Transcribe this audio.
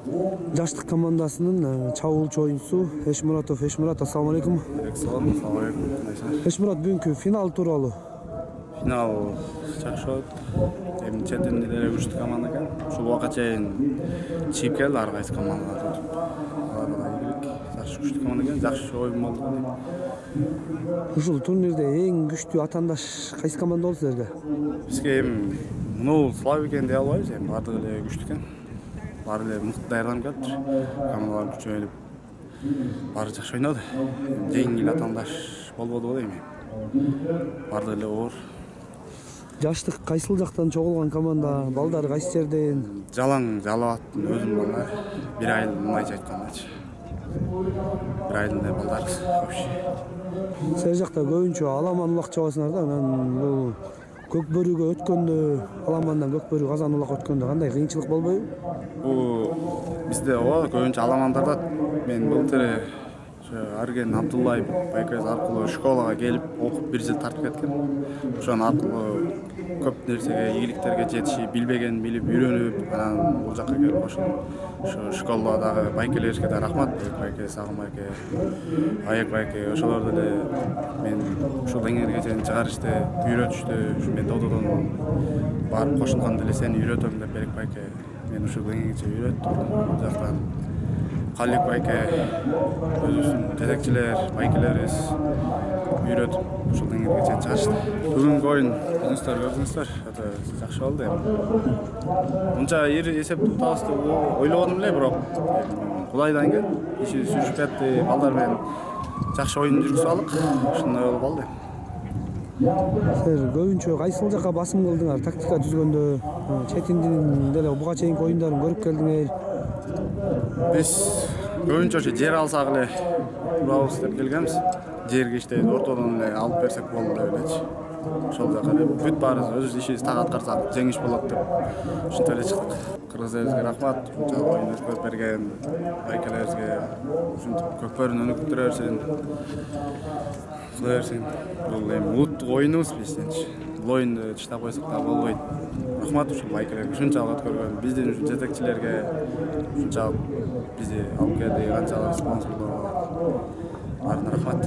Жаштык командасынын чабуулчу оюнчусу Эшмуратов. Эшмурат, ассаламу алейкум. Assalamu alaikum. Эшмурат, бүгүнкү финал тууралуу. Final жакшы болот. Эми чет элдер күчтүү команда экен. Ушул убакка чейин чыгып келди ар кайсы командалар. Аларга ийгилик. Жакшы күчтүү команда экен. Жакшы оюн болду. Ушул турнирде эң күчтүү атаандаш кайсы команда болду силерге? Бизге эми муну слаб экен дей албайбыз. Эми баардыгы эле күчтүү экен. Баары эле мыкты даярданып келиптир. Командалар күчөнүп баары жакшы ойноду. Жеңил атаандаш болбоду го дейм. Баардыгы эле оор. Жаштык кайсыл жактан чогулган команда? Балдары кайсы жерден? Жалаң жалабаттын өзүм балдар. Бир айыл мындайча айткандачы. Бир айылдын эле балдарыбыз вообще. Сер жакта көбүнчө аламан улак чабасыңар да. Анан бул көк бөрүгө өткөндө, аламандан көк бөрү казан улак өткөндө кандай кыйынчылык болбойбу? Бул бизде ооба көбүнчө аламандарда мен былтыр Арген Абдуллаев байкасы аркылуу школага келип окуп бир жыл тартып кеткен. Ошон аркылуу көп нерсеге, ийгиликтерге жетишип, билбеген билип, үйрөнүп, анан бул жакка келип ошо школадагы байкелерге да рахмат. Байке, Сагын байке, Аяк байке, ошолор деле мен ушул деңгээлге чейин чыгарышты, үйрөтүштү. Ушу мен дододон барып кошулганда эле сени үйрөтөм деп Берек байке мен ушул деңгээлге чейин үйрөттү. Бул жактан Калик байке, өзүбүздүн жетекчилер, байкелерибиз үйрөтүп ушул деңгээлге чейин чыгышты. Бүгүнкү оюн көрдүңүздөр, өтө жакшы болду эми. Мынча ири эсепти утабызды ойлогонум эле, бирок Кудайдан келип, иши сүрүшүп кетти, балдар менен жакшы оюн жүргүзүп алдык. Ушундай болуп калды. Силер көбүнчө кайсыл жакка басым кылдыңар? Тактика түзгөндө, четиндин деле буга чейинки оюндарын көрүп келдиңер. Биз көбүнчө ошо жер алсак эле турабыз деп келгенбиз. Жерге иштейбиз, ортодон эле алып берсек болду деп элечи. Ошол жака бүт баарыбыз өзүбүз ишибизди так аткарсак жеңиш болот деп ушинтип эле чыктык. Кыргыз элибизге рахмат, ушунча оюн өткөрүп берген байкелерибизге, ушинтип көкбөрүн өнүктүрө берсин. Кыла берсин. Бул эми улуттук оюнубуз бизденчи. Бул оюнду таштап койсок да болбойт. Рахмат ушул байкелерге, ушунчалык өткөргөн, биздин ушу жетекчилерге, ушунчалык бизди алып келди, канчалык спонсорлорго. Баарына рахмат.